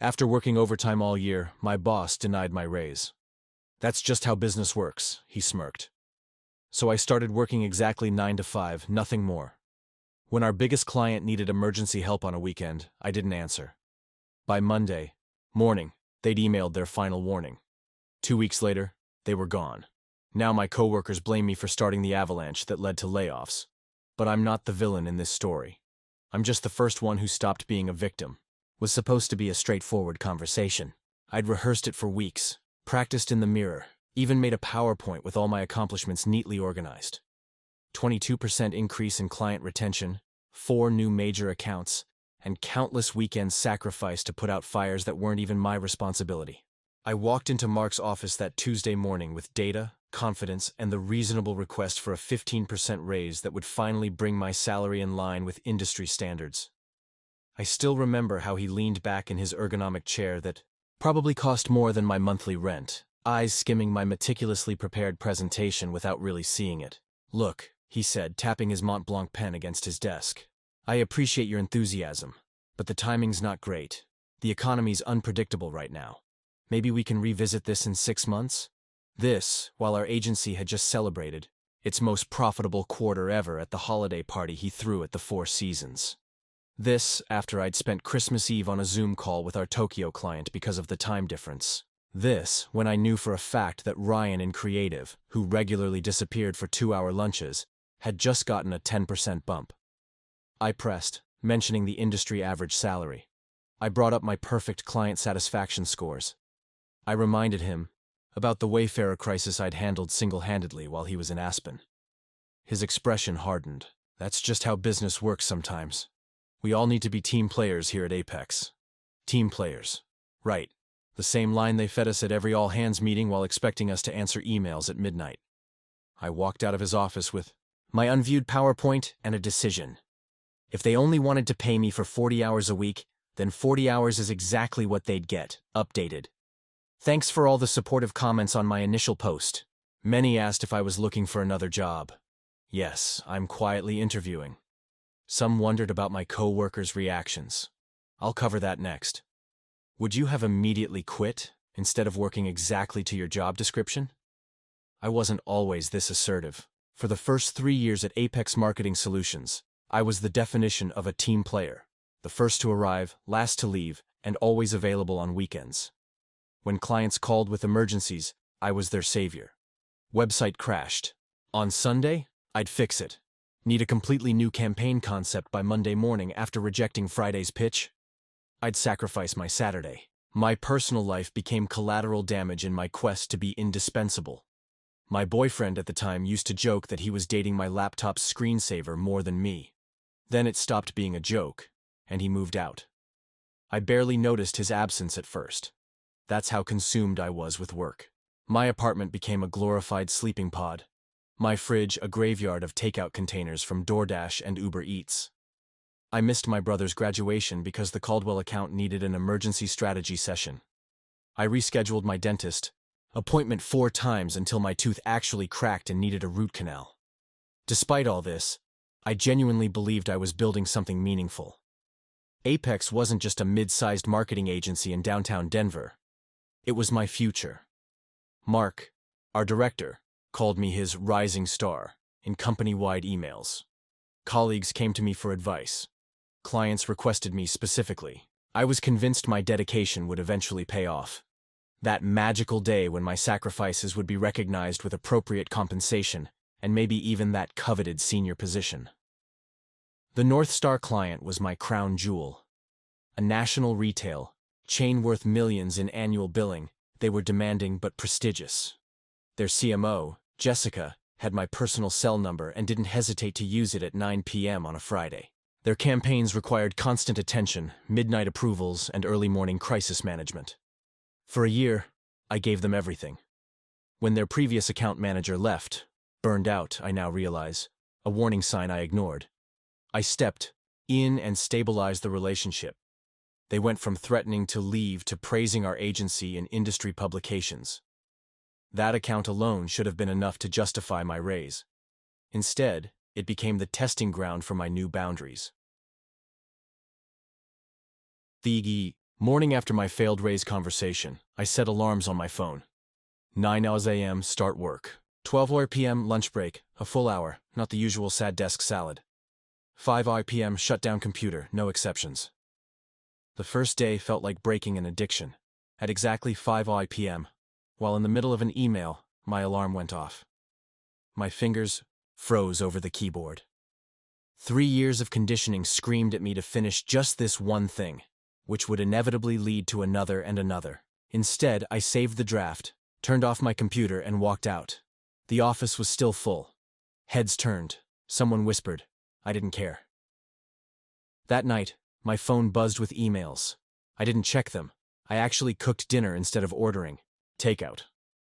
After working overtime all year, my boss denied my raise. That's just how business works, he smirked. So I started working exactly 9 to 5, nothing more. When our biggest client needed emergency help on a weekend, I didn't answer. By Monday morning, they'd emailed their final warning. 2 weeks later, they were gone. Now my coworkers blame me for starting the avalanche that led to layoffs. But I'm not the villain in this story. I'm just the first one who stopped being a victim. Was supposed to be a straightforward conversation. I'd rehearsed it for weeks, practiced in the mirror, even made a PowerPoint with all my accomplishments neatly organized. 22% increase in client retention, 4 new major accounts, and countless weekends sacrificed to put out fires that weren't even my responsibility. I walked into Mark's office that Tuesday morning with data, confidence, and the reasonable request for a 15% raise that would finally bring my salary in line with industry standards. I still remember how he leaned back in his ergonomic chair that probably cost more than my monthly rent, eyes skimming my meticulously prepared presentation without really seeing it. "Look," he said, tapping his Mont Blanc pen against his desk. "I appreciate your enthusiasm, but the timing's not great. The economy's unpredictable right now. Maybe we can revisit this in 6 months?" This, while our agency had just celebrated its most profitable quarter ever at the holiday party he threw at the Four Seasons. This, after I'd spent Christmas Eve on a Zoom call with our Tokyo client because of the time difference. This, when I knew for a fact that Ryan in Creative, who regularly disappeared for 2-hour lunches, had just gotten a 10% bump. I pressed, mentioning the industry average salary. I brought up my perfect client satisfaction scores. I reminded him about the Wayfarer crisis I'd handled single-handedly while he was in Aspen. His expression hardened. That's just how business works sometimes. We all need to be team players here at Apex. Team players. Right. The same line they fed us at every all-hands meeting while expecting us to answer emails at midnight. I walked out of his office with my unviewed PowerPoint and a decision. If they only wanted to pay me for 40 hours a week, then 40 hours is exactly what they'd get, updated. Thanks for all the supportive comments on my initial post. Many asked if I was looking for another job. Yes, I'm quietly interviewing. Some wondered about my co-workers' reactions. I'll cover that next. Would you have immediately quit instead of working exactly to your job description? I wasn't always this assertive. For the first 3 years at Apex Marketing Solutions, I was the definition of a team player. The first to arrive, last to leave, and always available on weekends. When clients called with emergencies, I was their savior. Website crashed. On Sunday, I'd fix it. Need a completely new campaign concept by Monday morning after rejecting Friday's pitch? I'd sacrifice my Saturday. My personal life became collateral damage in my quest to be indispensable. My boyfriend at the time used to joke that he was dating my laptop's screensaver more than me. Then it stopped being a joke, and he moved out. I barely noticed his absence at first. That's how consumed I was with work. My apartment became a glorified sleeping pod. My fridge a graveyard of takeout containers from DoorDash and Uber Eats. I missed my brother's graduation because the Caldwell account needed an emergency strategy session. I rescheduled my dentist appointment 4 times until my tooth actually cracked and needed a root canal. Despite all this, I genuinely believed I was building something meaningful. Apex wasn't just a mid-sized marketing agency in downtown Denver. It was my future. Mark, our director, called me his rising star in company-wide emails. Colleagues came to me for advice. Clients requested me specifically. I was convinced my dedication would eventually pay off. That magical day when my sacrifices would be recognized with appropriate compensation and maybe even that coveted senior position. The North Star client was my crown jewel. A national retail chain worth millions in annual billing, they were demanding but prestigious. Their CMO, Jessica, had my personal cell number and didn't hesitate to use it at 9 p.m. on a Friday. Their campaigns required constant attention, midnight approvals, and early morning crisis management. For a year, I gave them everything. When their previous account manager left, burned out, I now realize, a warning sign I ignored, I stepped in and stabilized the relationship. They went from threatening to leave to praising our agency in industry publications. That account alone should have been enough to justify my raise. Instead, it became the testing ground for my new boundaries. The Morning after my failed raise conversation, I set alarms on my phone. 9 a.m. start work. 12 p.m. lunch break, a full hour, not the usual sad desk salad. 5 p.m. shut down computer, no exceptions. The first day felt like breaking an addiction. At exactly 5 p.m., while in the middle of an email, my alarm went off. My fingers froze over the keyboard. 3 years of conditioning screamed at me to finish just this one thing, which would inevitably lead to another and another. Instead, I saved the draft, turned off my computer, and walked out. The office was still full. Heads turned. Someone whispered. I didn't care. That night, my phone buzzed with emails. I didn't check them. I actually cooked dinner instead of ordering takeout.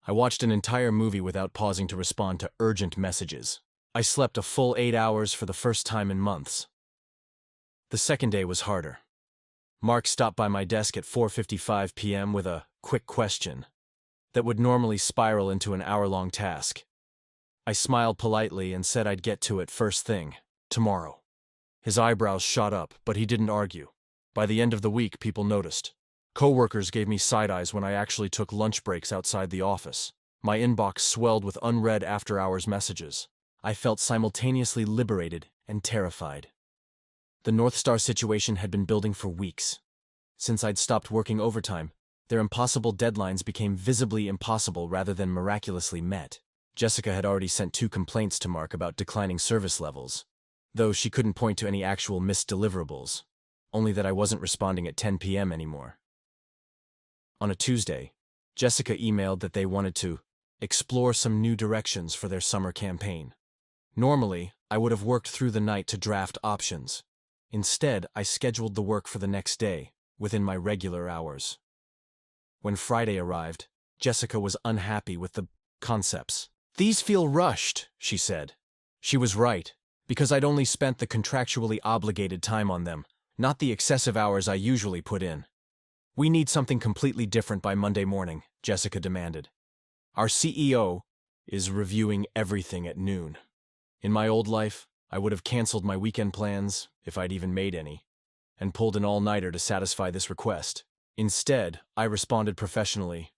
I watched an entire movie without pausing to respond to urgent messages. I slept a full 8 hours for the first time in months. The second day was harder. Mark stopped by my desk at 4:55 p.m. with a quick question that would normally spiral into an hour-long task. I smiled politely and said I'd get to it first thing, tomorrow. His eyebrows shot up, but he didn't argue. By the end of the week, people noticed. Coworkers gave me side eyes when I actually took lunch breaks outside the office. My inbox swelled with unread after-hours messages. I felt simultaneously liberated and terrified. The North Star situation had been building for weeks. Since I'd stopped working overtime, their impossible deadlines became visibly impossible rather than miraculously met. Jessica had already sent 2 complaints to Mark about declining service levels, though she couldn't point to any actual missed deliverables, only that I wasn't responding at 10 p.m. anymore. On a Tuesday, Jessica emailed that they wanted to explore some new directions for their summer campaign. Normally, I would have worked through the night to draft options. Instead, I scheduled the work for the next day, within my regular hours. When Friday arrived, Jessica was unhappy with the concepts. These feel rushed, she said. She was right, because I'd only spent the contractually obligated time on them, not the excessive hours I usually put in. We need something completely different by Monday morning, Jessica demanded. Our CEO is reviewing everything at noon. In my old life, I would have canceled my weekend plans, if I'd even made any, and pulled an all-nighter to satisfy this request. Instead, I responded professionally.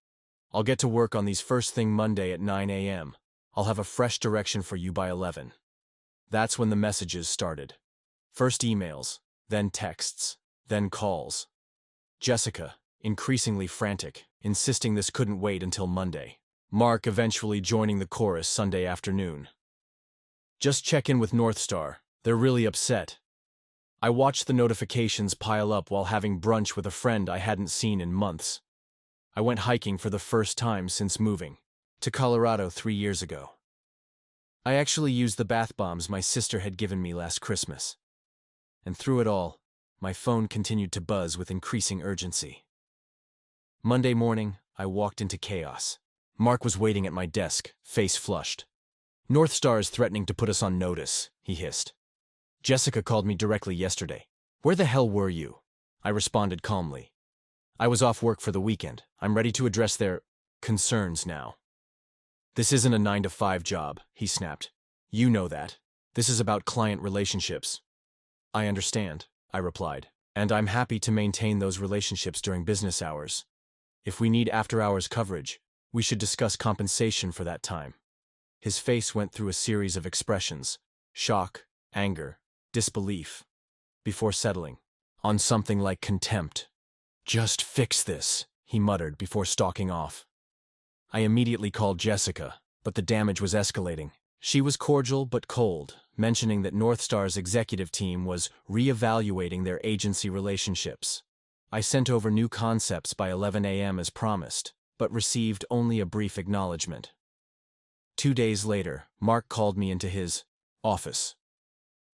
I'll get to work on these first thing Monday at 9 a.m. I'll have a fresh direction for you by 11. That's when the messages started. First emails, then texts, then calls. Jessica, increasingly frantic, insisting this couldn't wait until Monday. Mark eventually joining the chorus Sunday afternoon. Just check in with North Star. They're really upset. I watched the notifications pile up while having brunch with a friend I hadn't seen in months. I went hiking for the first time since moving to Colorado 3 years ago. I actually used the bath bombs my sister had given me last Christmas. And through it all, my phone continued to buzz with increasing urgency. Monday morning, I walked into chaos. Mark was waiting at my desk, face flushed. North Star is threatening to put us on notice, he hissed. Jessica called me directly yesterday. Where the hell were you? I responded calmly. I was off work for the weekend. I'm ready to address their concerns now. This isn't a 9-to-5 job, he snapped. You know that. This is about client relationships. I understand, I replied, and I'm happy to maintain those relationships during business hours. If we need after-hours coverage, we should discuss compensation for that time. His face went through a series of expressions: shock, anger, disbelief, before settling on something like contempt. Just fix this, he muttered before stalking off. I immediately called Jessica, but the damage was escalating. She was cordial but cold, mentioning that North Star's executive team was re-evaluating their agency relationships. I sent over new concepts by 11 a.m. as promised, but received only a brief acknowledgement. 2 days later, Mark called me into his office.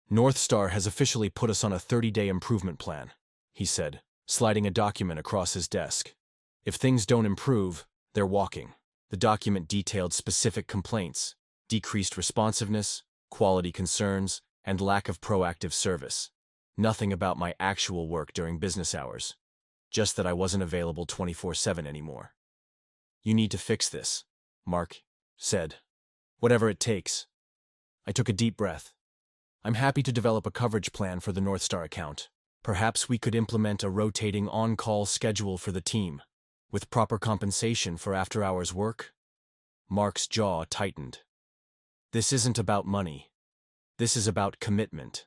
North Star has officially put us on a 30-day improvement plan, he said, sliding a document across his desk. If things don't improve, they're walking. The document detailed specific complaints, decreased responsiveness, quality concerns, and lack of proactive service. Nothing about my actual work during business hours, just that I wasn't available 24/7 anymore. You need to fix this, Mark said. Whatever it takes. I took a deep breath. I'm happy to develop a coverage plan for the North Star account. Perhaps we could implement a rotating on-call schedule for the team, with proper compensation for after-hours work? Mark's jaw tightened. This isn't about money. This is about commitment.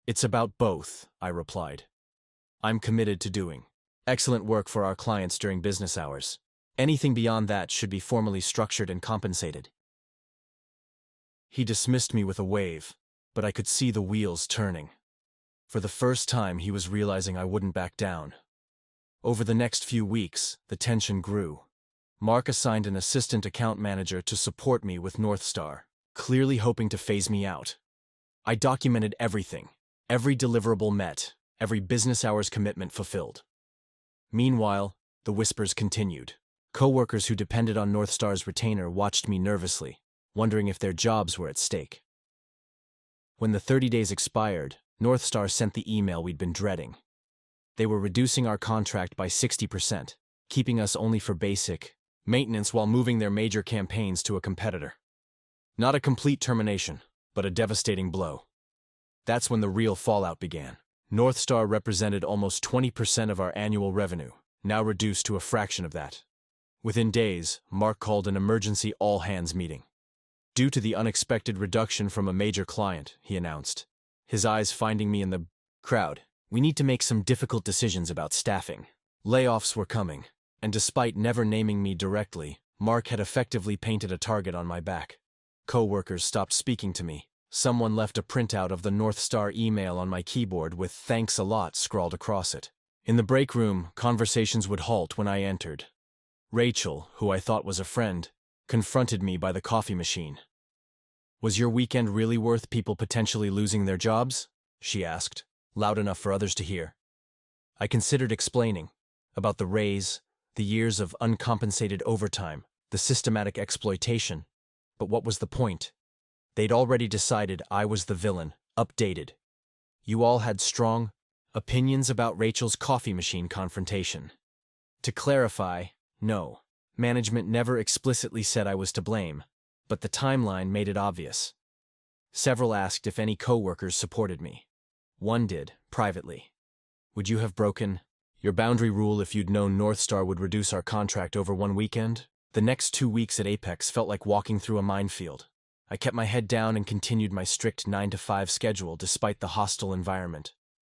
It's about both, I replied. I'm committed to doing excellent work for our clients during business hours. Anything beyond that should be formally structured and compensated. He dismissed me with a wave, but I could see the wheels turning. For the first time, he was realizing I wouldn't back down. Over the next few weeks, the tension grew. Mark assigned an assistant account manager to support me with North Star, clearly hoping to phase me out. I documented everything, every deliverable met, every business hours commitment fulfilled. Meanwhile, the whispers continued. Coworkers who depended on North Star's retainer watched me nervously, wondering if their jobs were at stake. When the 30 days expired, North Star sent the email we'd been dreading. They were reducing our contract by 60%, keeping us only for basic maintenance while moving their major campaigns to a competitor. Not a complete termination, but a devastating blow. That's when the real fallout began. North Star represented almost 20% of our annual revenue, now reduced to a fraction of that. Within days, Mark called an emergency all-hands meeting. Due to the unexpected reduction from a major client, he announced, his eyes finding me in the crowd, we need to make some difficult decisions about staffing. Layoffs were coming, and despite never naming me directly, Mark had effectively painted a target on my back. Coworkers stopped speaking to me. Someone left a printout of the North Star email on my keyboard with "thanks a lot" scrawled across it. In the break room, conversations would halt when I entered. Rachel, who I thought was a friend, confronted me by the coffee machine. Was your weekend really worth people potentially losing their jobs? She asked, loud enough for others to hear. I considered explaining about the raise, the years of uncompensated overtime, the systematic exploitation. But what was the point? They'd already decided I was the villain, updated. You all had strong opinions about Rachel's coffee machine confrontation. To clarify, no, management never explicitly said I was to blame, but the timeline made it obvious. Several asked if any coworkers supported me. One did, privately. Would you have broken your boundary rule if you'd known North Star would reduce our contract over one weekend? The next 2 weeks at Apex felt like walking through a minefield. I kept my head down and continued my strict 9-to-5 schedule despite the hostile environment.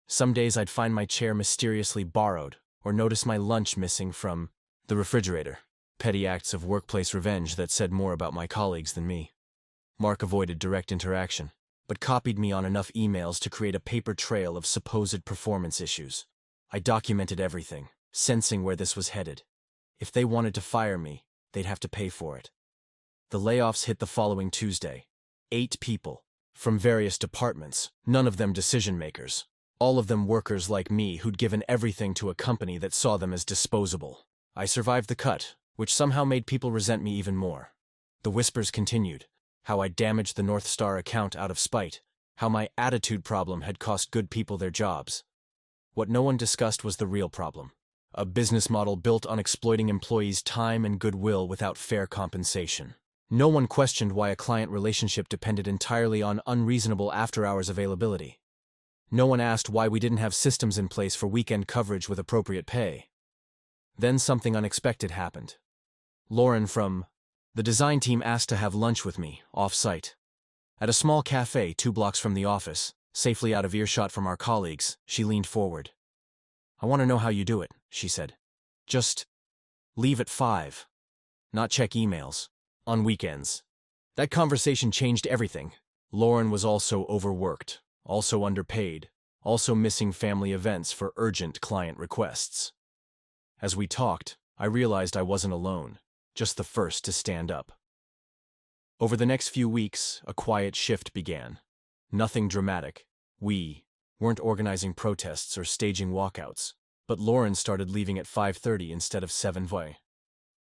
Some days I'd find my chair mysteriously borrowed or notice my lunch missing from the refrigerator. Petty acts of workplace revenge that said more about my colleagues than me. Mark avoided direct interaction, but copied me on enough emails to create a paper trail of supposed performance issues. I documented everything, sensing where this was headed. If they wanted to fire me, they'd have to pay for it. The layoffs hit the following Tuesday. 8 people, from various departments, none of them decision-makers. All of them workers like me who'd given everything to a company that saw them as disposable. I survived the cut, which somehow made people resent me even more. The whispers continued, how I damaged the North Star account out of spite, how my attitude problem had cost good people their jobs. What no one discussed was the real problem. A business model built on exploiting employees' time and goodwill without fair compensation. No one questioned why a client relationship depended entirely on unreasonable after-hours availability. No one asked why we didn't have systems in place for weekend coverage with appropriate pay. Then something unexpected happened. Lauren from the design team asked to have lunch with me, off-site. At a small cafe 2 blocks from the office, safely out of earshot from our colleagues, she leaned forward. I want to know how you do it, she said. Just leave at 5. Not check emails. On weekends. That conversation changed everything. Lauren was also overworked, also underpaid, also missing family events for urgent client requests. As we talked, I realized I wasn't alone, just the first to stand up. Over the next few weeks, a quiet shift began. Nothing dramatic. We weren't organizing protests or staging walkouts, but Lauren started leaving at 5:30 instead of 7.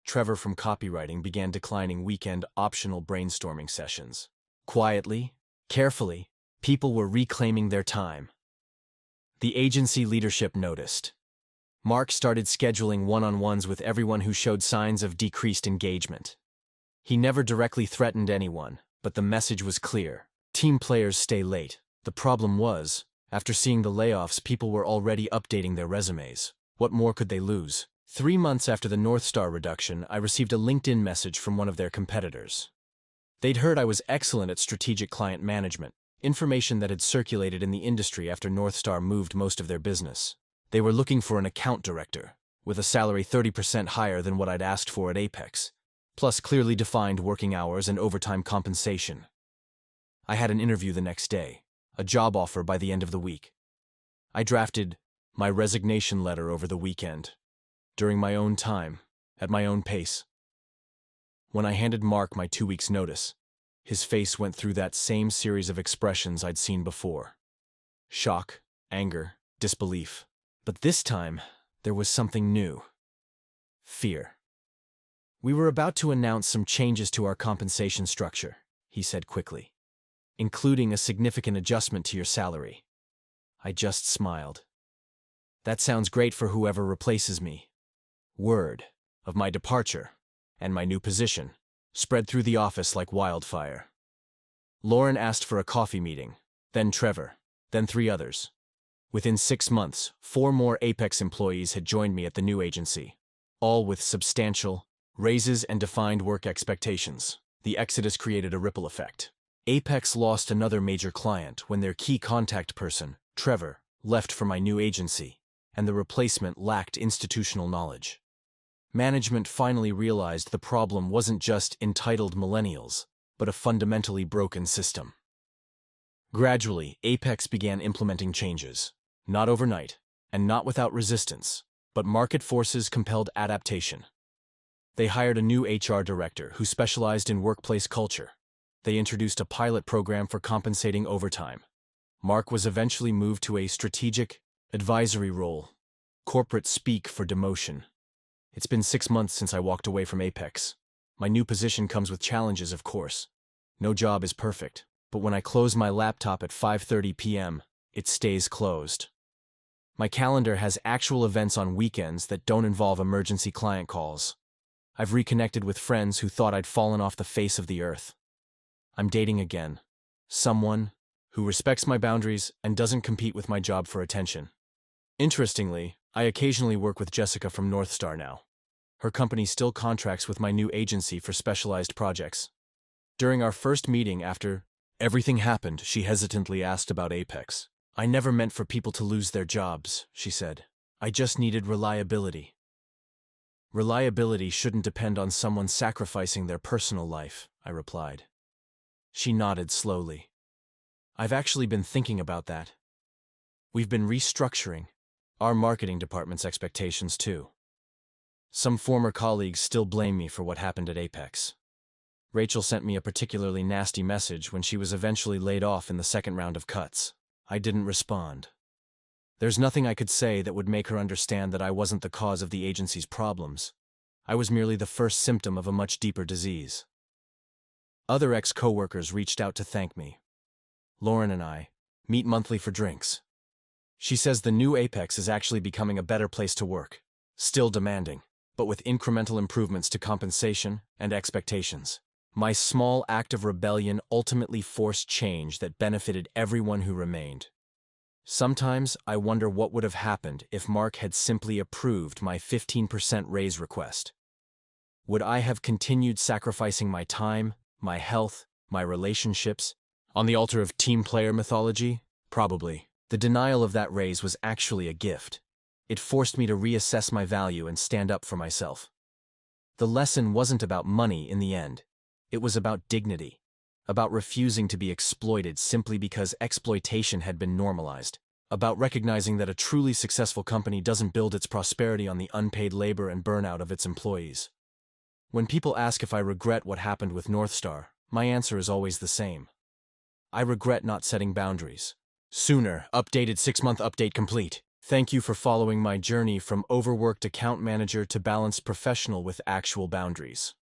Trevor from copywriting began declining weekend optional brainstorming sessions. Quietly, carefully, people were reclaiming their time. The agency leadership noticed. Mark started scheduling one-on-ones with everyone who showed signs of decreased engagement. He never directly threatened anyone, but the message was clear. Team players stay late. The problem was, After seeing the layoffs, people were already updating their resumes. What more could they lose? 3 months after the North Star reduction, I received a LinkedIn message from one of their competitors. They'd heard I was excellent at strategic client management, information that had circulated in the industry after North Star moved most of their business. They were looking for an account director, with a salary 30% higher than what I'd asked for at Apex, plus clearly defined working hours and overtime compensation. I had an interview the next day, a job offer by the end of the week. I drafted my resignation letter over the weekend, during my own time, at my own pace. When I handed Mark my 2 weeks' notice, his face went through that same series of expressions I'd seen before. Shock, anger, disbelief. But this time, there was something new. Fear. "We were about to announce some changes to our compensation structure," he said quickly, "including a significant adjustment to your salary." I just smiled. That sounds great for whoever replaces me. Word of my departure and my new position spread through the office like wildfire. Lauren asked for a coffee meeting, then Trevor, then 3 others. Within 6 months, 4 more Apex employees had joined me at the new agency, all with substantial raises and defined work expectations. The exodus created a ripple effect. Apex lost another major client when their key contact person, Trevor, left for my new agency, and the replacement lacked institutional knowledge. Management finally realized the problem wasn't just entitled millennials, but a fundamentally broken system. Gradually, Apex began implementing changes. Not overnight, and not without resistance, but market forces compelled adaptation. They hired a new HR director who specialized in workplace culture. They introduced a pilot program for compensating overtime. Mark was eventually moved to a strategic advisory role, corporate speak for demotion. It's been 6 months since I walked away from Apex. My new position comes with challenges, of course. No job is perfect, but when I close my laptop at 5:30 p.m., it stays closed. My calendar has actual events on weekends that don't involve emergency client calls. I've reconnected with friends who thought I'd fallen off the face of the earth. I'm dating again. Someone who respects my boundaries and doesn't compete with my job for attention. Interestingly, I occasionally work with Jessica from North Star now. Her company still contracts with my new agency for specialized projects. During our first meeting after everything happened, she hesitantly asked about Apex. "I never meant for people to lose their jobs," she said. "I just needed reliability." "Reliability shouldn't depend on someone sacrificing their personal life," I replied. She nodded slowly. "I've actually been thinking about that. We've been restructuring our marketing department's expectations too. Some former colleagues still blame me for what happened at Apex. Rachel sent me a particularly nasty message when she was eventually laid off in the second round of cuts. I didn't respond. There's nothing I could say that would make her understand that I wasn't the cause of the agency's problems. I was merely the first symptom of a much deeper disease. Other ex-coworkers reached out to thank me. Lauren and I meet monthly for drinks. She says the new Apex is actually becoming a better place to work, still demanding, but with incremental improvements to compensation and expectations. My small act of rebellion ultimately forced change that benefited everyone who remained. Sometimes I wonder what would have happened if Mark had simply approved my 15% raise request. Would I have continued sacrificing my time, my health, my relationships, on the altar of team player mythology? Probably. The denial of that raise was actually a gift. It forced me to reassess my value and stand up for myself. The lesson wasn't about money in the end. It was about dignity, about refusing to be exploited simply because exploitation had been normalized, about recognizing that a truly successful company doesn't build its prosperity on the unpaid labor and burnout of its employees. When people ask if I regret what happened with North Star, my answer is always the same. I regret not setting boundaries. Sooner, updated 6-month update complete. Thank you for following my journey from overworked account manager to balanced professional with actual boundaries.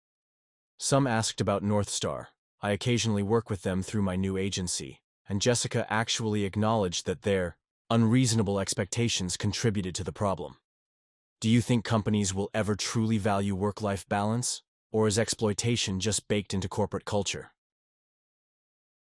Some asked about North Star. I occasionally work with them through my new agency, and Jessica actually acknowledged that their unreasonable expectations contributed to the problem. Do you think companies will ever truly value work-life balance, or is exploitation just baked into corporate culture?